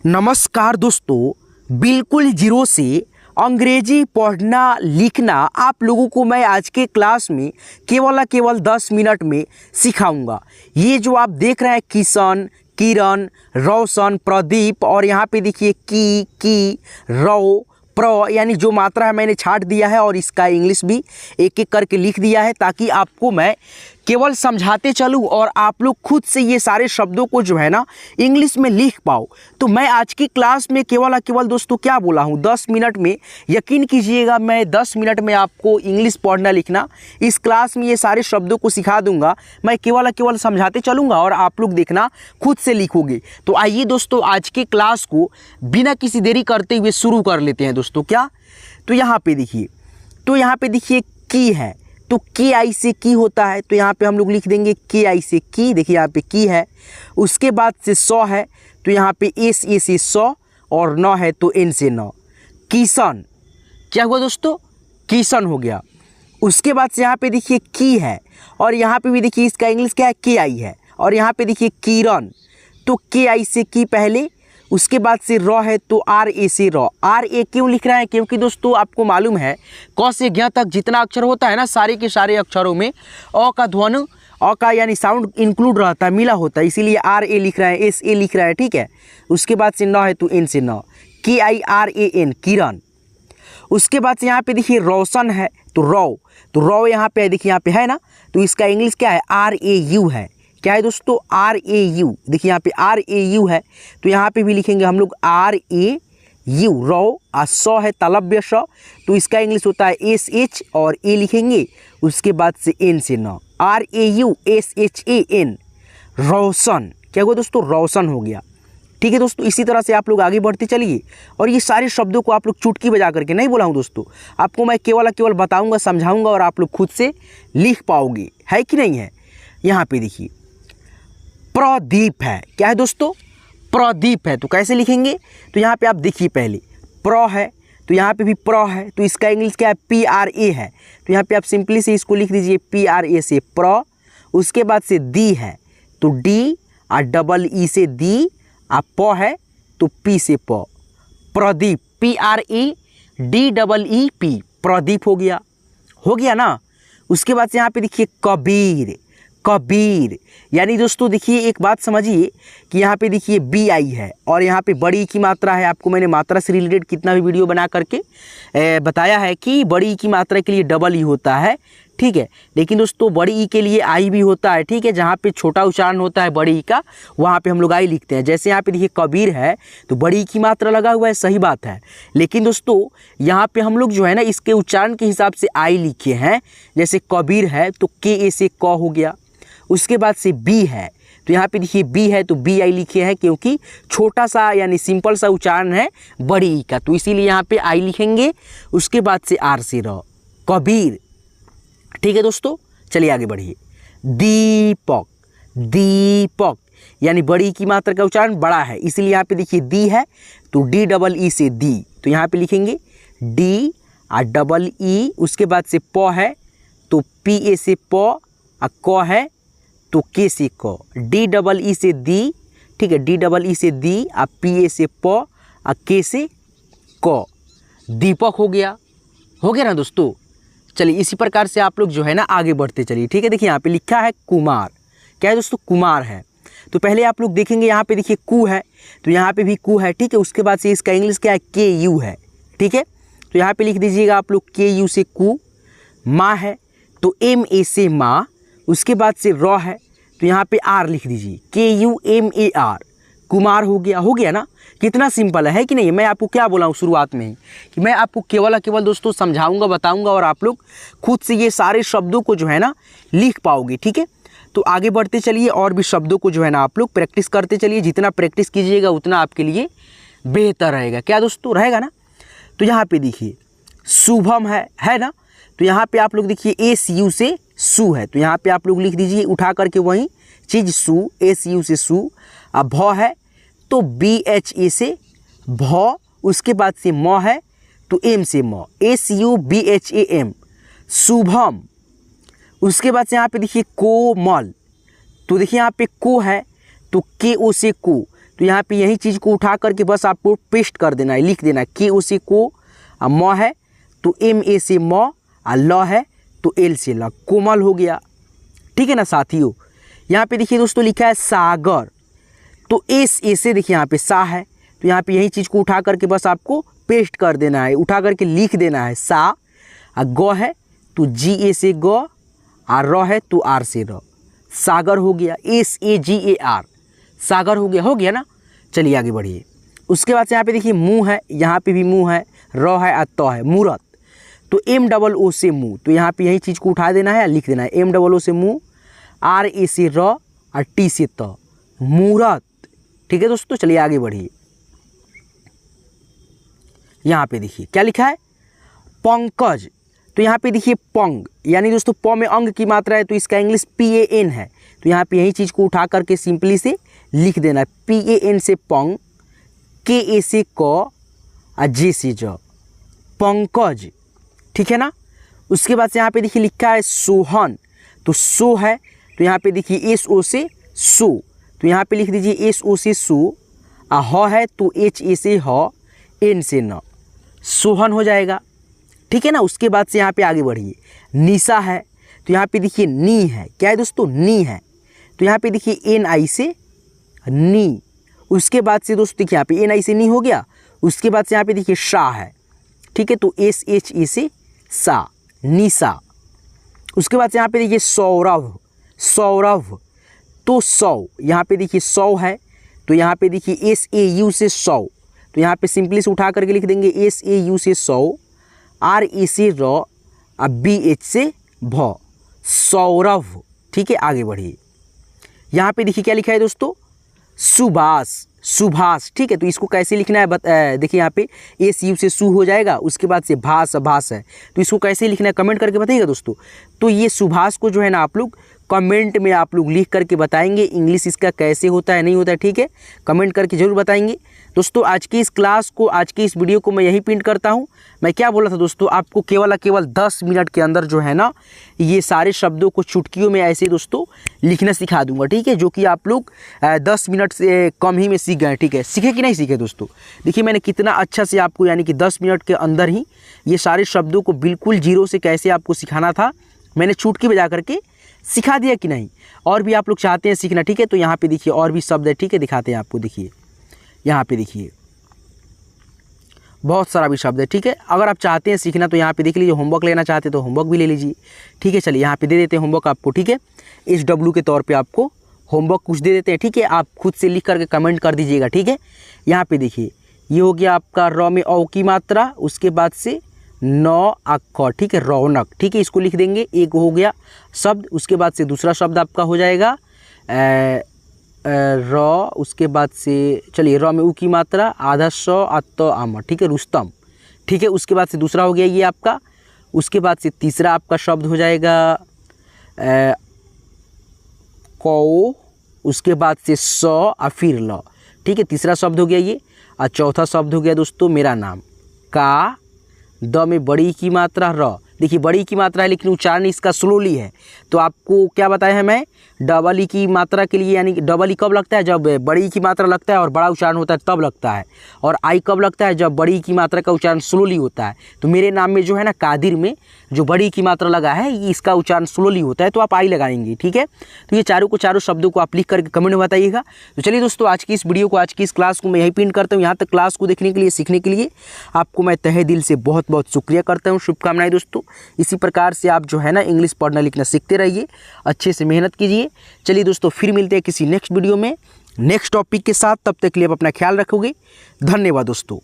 नमस्कार दोस्तों, बिल्कुल जीरो से अंग्रेजी पढ़ना लिखना आप लोगों को मैं आज के क्लास में केवल 10 मिनट में सिखाऊंगा। ये जो आप देख रहे हैं किशन, किरण, रोशन, प्रदीप और यहाँ पे देखिए की, रो, प्र यानी जो मात्रा है मैंने छाट दिया है और इसका इंग्लिश भी एक एक करके लिख दिया है ताकि आपको मैं केवल समझाते चलूँ और आप लोग खुद से ये सारे शब्दों को जो है ना इंग्लिश में लिख पाओ। तो मैं आज की क्लास में केवल दोस्तों क्या बोला हूँ, 10 मिनट में, यकीन कीजिएगा मैं 10 मिनट में आपको इंग्लिश पढ़ना लिखना इस क्लास में ये सारे शब्दों को सिखा दूंगा। मैं केवल समझाते चलूँगा और आप लोग देखना खुद से लिखोगे। तो आइए दोस्तों आज के क्लास को बिना किसी देरी करते हुए शुरू कर लेते हैं दोस्तों। क्या तो यहाँ पे देखिए की है, तो के आई से की होता है, तो यहाँ पे हम लोग लिख देंगे के आई से की। देखिए यहाँ पे की है, उसके बाद से सौ है तो यहाँ पे एस ए से सौ और नौ है तो एन से नौ। किशन क्या हुआ दोस्तों, किशन हो गया। उसके बाद से यहाँ पे देखिए की है और यहाँ पे भी देखिए इसका इंग्लिश क्या है, के आई है। और यहाँ पे देखिए किरण, तो के आई से की पहले, उसके बाद से रॉ है तो आर ए से रॉ। आर ए क्यों लिख रहे हैं, क्योंकि दोस्तों आपको मालूम है क से ज्ञ तक जितना अक्षर होता है ना, सारे के सारे अक्षरों में अ का ध्वनि, अ का यानी साउंड इंक्लूड रहता है, मिला होता है, इसीलिए आर ए लिख रहे हैं, एस ए लिख रहा है, ठीक है। उसके बाद से न है तो एन से न, के आई आर ए एन, किरण। उसके बाद से यहाँ पे देखिए रोशन है तो रॉ यहाँ पे देखिए यहाँ पे है ना, तो इसका इंग्लिश क्या है, आर ए यू है। क्या है दोस्तों, आर ए यू। देखिए यहाँ पे आर ए यू है तो यहाँ पे भी लिखेंगे हम लोग आर ए यू, रॉ। और सौ है तालव्य स, तो इसका इंग्लिश होता है एस एच और ए लिखेंगे, उसके बाद से एन से न, R A U S H A N, Roshan. क्या हुआ दोस्तों, रोशन हो गया। ठीक है दोस्तों, इसी तरह से आप लोग आगे बढ़ते चलिए और ये सारे शब्दों को आप लोग चुटकी बजा करके नहीं बोला हूँ दोस्तों, आपको मैं केवल बताऊँगा, समझाऊँगा और आप लोग खुद से लिख पाओगे, है कि नहीं है। यहाँ पे देखिए प्रदीप है, क्या है दोस्तों, प्रदीप है, तो कैसे लिखेंगे, तो यहाँ पे आप देखिए पहले प्र है तो यहाँ पे भी प्र है, तो इसका इंग्लिश क्या है, पी आर ए है, तो यहाँ पे आप सिंपली से इसको लिख दीजिए पी आर ए से प्र। उसके बाद से दी है तो डी और डबल ई से दी, और प है तो पी से प, Pradeep, P R E D double E P, Pradeep हो गया ना। उसके बाद से यहाँ पे देखिए कबीर यानी दोस्तों देखिए एक बात समझिए कि यहाँ पे देखिए बी आई है और यहाँ पे बड़ी ई की मात्रा है। आपको मैंने मात्रा से रिलेटेड कितना भी वीडियो बना करके बताया है कि बड़ी ई की मात्रा के लिए डबल ई होता है, ठीक है, लेकिन दोस्तों बड़ी ई के लिए आई भी होता है, ठीक है। जहाँ पे छोटा उच्चारण होता है बड़ी ई का वहाँ पे हम लोग आई लिखते हैं। जैसे यहाँ पे देखिए कबीर है तो बड़ी ई की मात्रा लगा हुआ है, सही बात है, लेकिन दोस्तों यहाँ पे हम लोग जो है ना इसके उच्चारण के हिसाब से आई लिखे हैं। जैसे कबीर है तो के ए से क हो गया। उसके बाद से बी है तो यहाँ पे देखिए बी है तो बी आई लिखे हैं, क्योंकि छोटा सा यानी सिंपल सा उच्चारण है बड़ी ई का, तो इसीलिए यहाँ पे आई लिखेंगे। उसके बाद से आर से र, कबीर। ठीक है दोस्तों, चलिए आगे बढ़िए। दीपक यानी बड़ी की मात्रा का उच्चारण बड़ा है, इसलिए यहाँ पे देखिए दी है तो डी डबल ई से दी, तो यहाँ पे लिखेंगे डी और डबल ई। उसके बाद से प है तो पी ए से प, और क है तो के से क, डी डबल ई से दी, ठीक है, डी डबल ई से दी और पी ए से प और के से क, दीपक हो गया ना दोस्तों। चलिए इसी प्रकार से आप लोग जो है ना आगे बढ़ते चलिए, ठीक है। देखिए यहाँ पे लिखा है कुमार, क्या है दोस्तों, कुमार है। तो पहले आप लोग देखेंगे यहाँ पे देखिए कू है तो यहाँ पे भी कू है, ठीक है। उसके बाद से इसका इंग्लिश क्या है, के यू है, ठीक है। तो यहाँ पे लिख दीजिएगा आप लोग के यू से कू। माँ है तो एम ए से माँ। उसके बाद से रॉ है तो यहाँ पे आर लिख दीजिए, K U M A R, Kumar हो गया ना। कितना सिंपल है कि नहीं। मैं आपको क्या बोला हूँ शुरुआत में ही कि मैं आपको केवल दोस्तों समझाऊंगा, बताऊंगा और आप लोग खुद से ये सारे शब्दों को जो है ना लिख पाओगे, ठीक है। तो आगे बढ़ते चलिए और भी शब्दों को जो है ना आप लोग प्रैक्टिस करते चलिए। जितना प्रैक्टिस कीजिएगा उतना आपके लिए बेहतर रहेगा, क्या दोस्तों, रहेगा ना। तो यहाँ पे देखिए शुभम है ना, तो यहाँ पे आप लोग देखिए एस यू से सू है, तो यहाँ पे आप लोग लिख दीजिए उठा करके वही चीज सू, एस यू से सू। अब भ है तो बी एच ए से भ। उसके बाद से म है तो एम से म, S U B H A M, Shubham. उसके बाद से यहाँ पे देखिए कोमल, तो देखिए यहाँ पे को है तो के ओ से को, तो यहाँ पे यही चीज़ को उठा करके बस आपको पेस्ट कर देना है, लिख देना है। के उसे को, म है तो एम ए से म, और ल है तो एल से ल, कोमल हो गया। ठीक है ना साथियों। यहाँ पे देखिए दोस्तों लिखा है सागर, तो एस ए से देखिए यहाँ पे सा है, तो यहाँ पे यही चीज़ को उठा करके बस आपको पेस्ट कर देना है, उठा करके लिख देना है सा। और ग है तो जी ए से ग, और र है तो आर से र, सागर हो गया। S A ji A R, सागर हो गया ना। चलिए आगे बढ़िए। उसके बाद से यहाँ पे देखिए मुँह है, यहाँ पे भी मुँह है, र है और त है, मूरत, तो एम डबल ओ से मुँह, तो यहाँ पे यही चीज़ को उठा देना है, लिख देना है एम डबल ओ से मुँह, आर ए से र और टी से त, मूरत। ठीक है दोस्तों, चलिए आगे बढ़िए। यहाँ पे देखिए क्या लिखा है, पंकज, तो यहाँ पे देखिए पंग, यानी दोस्तों प में अंग की मात्रा है तो इसका इंग्लिश PAN है, तो यहाँ पे यही चीज़ को उठा करके सिंपली से लिख देना है, PAN से पंग, KA से क और J से ज, पंकज। ठीक है ना। उसके बाद से यहाँ पे देखिए लिखा है सोहन, तो सो है तो यहाँ पे देखिए SO से सो, तो यहाँ पे लिख दीजिए SO से सो, और ह है तो HA से ह, N से न, सोहन हो जाएगा। ठीक है ना। उसके बाद से यहाँ पे आगे बढ़िए। निशा है तो यहाँ पे देखिए नी है, क्या है दोस्तों, नी है, तो यहाँ पे देखिए NI से नी। उसके बाद से दोस्तों देखिए यहाँ पे NI से नी हो गया। उसके बाद से यहाँ पे देखिए शाह है, ठीक है, तो SHA से सा, निशा। उसके बाद से यहाँ पे देखिए सौरभ, सौरभ, तो सौ, यहाँ पे देखिए सौ है तो यहाँ पे देखिए SAU से सौ, तो यहाँ पे सिंपली से उठा करके लिख देंगे SAU से सौ, RE से र और BH से भ, सौरभ। ठीक है, आगे बढ़िए। यहाँ पे देखिए क्या लिखा है दोस्तों, सुभाष, सुभाष। ठीक है, तो इसको कैसे लिखना है देखिए यहाँ पे SU से सु हो जाएगा, उसके बाद से भास, भास है, तो इसको कैसे लिखना है कमेंट करके बताइएगा दोस्तों। तो ये सुभाष को जो है ना आप लोग कमेंट में आप लोग लिख करके बताएंगे इंग्लिश इसका कैसे होता है, नहीं होता है। ठीक है, कमेंट करके ज़रूर बताएंगे दोस्तों। आज की इस क्लास को, आज की इस वीडियो को मैं यहीं पिन करता हूं। मैं क्या बोला था दोस्तों, आपको केवल 10 मिनट के अंदर जो है ना ये सारे शब्दों को चुटकियों में ऐसे दोस्तों लिखना सिखा दूंगा। ठीक है, जो कि आप लोग 10 मिनट से कम ही में सीख गए। ठीक है, सीखे कि नहीं सीखे दोस्तों। देखिए मैंने कितना अच्छा से आपको यानी कि 10 मिनट के अंदर ही ये सारे शब्दों को बिल्कुल जीरो से कैसे आपको सिखाना था मैंने चुटकी बजा करके सिखा दिया कि नहीं। और भी आप लोग चाहते हैं सीखना, ठीक है, तो यहाँ पे देखिए और भी शब्द है। ठीक है, दिखाते हैं आपको। देखिए यहाँ पे देखिए बहुत सारा भी शब्द है। ठीक है, अगर आप चाहते हैं सीखना तो यहाँ पे देख लीजिए, होमवर्क लेना चाहते हैं तो होमवर्क भी ले लीजिए। ठीक है, चलिए यहाँ पे दे देते हैं होमवर्क आपको। ठीक है, SW के तौर पे आपको होमवर्क कुछ दे देते हैं। ठीक है, आप खुद से लिख करके कमेंट कर दीजिएगा। ठीक है, यहाँ पे देखिए ये हो गया आपका र में औ की मात्रा, उसके बाद से नौ अक्ख। ठीक है, रौनक। ठीक है, इसको लिख देंगे, एक हो गया शब्द। उसके बाद से दूसरा शब्द आपका हो जाएगा र, उसके बाद से चलिए र में उ की मात्रा, आधा सौ अत आम। ठीक है, रुस्तम। ठीक है, उसके बाद से दूसरा हो गया ये आपका। उसके बाद से तीसरा आपका शब्द हो जाएगा कौ, उसके बाद से स और फिर ल। ठीक है, तीसरा शब्द हो गया ये। और चौथा शब्द हो गया दोस्तों मेरा नाम, का, द में बड़ी की मात्रा र। देखिए बड़ी की मात्रा है लेकिन उच्चारण इसका स्लोली है, तो आपको क्या बताया है मैं, डबल ई की मात्रा के लिए, यानी डबल ई कब लगता है, जब बड़ी की मात्रा लगता है और बड़ा उच्चारण होता है तब लगता है। और आई कब लगता है, जब बड़ी की मात्रा का उच्चारण स्लोली होता है। तो मेरे नाम में जो है ना कादिर में जो बड़ी की मात्रा लगा है इसका उच्चारण स्लोली होता है, तो आप आई लगाएंगे। ठीक है, तो ये चारों को चारों शब्दों को आप लिख करके कमेंट में बताइएगा। तो चलिए दोस्तों, आज की इस वीडियो को, आज की इस क्लास को मैं यहीं पिन करता हूँ। यहाँ तक क्लास को देखने के लिए, सीखने के लिए आपको मैं तहे दिल से बहुत बहुत शुक्रिया करता हूँ। शुभकामनाएं दोस्तों। इसी प्रकार से आप जो है ना इंग्लिश पढ़ना लिखना सीखते रहिए, अच्छे से मेहनत कीजिए। चलिए दोस्तों, फिर मिलते हैं किसी नेक्स्ट वीडियो में नेक्स्ट टॉपिक के साथ। तब तक के लिए आप अपना ख्याल रखोगे। धन्यवाद दोस्तों।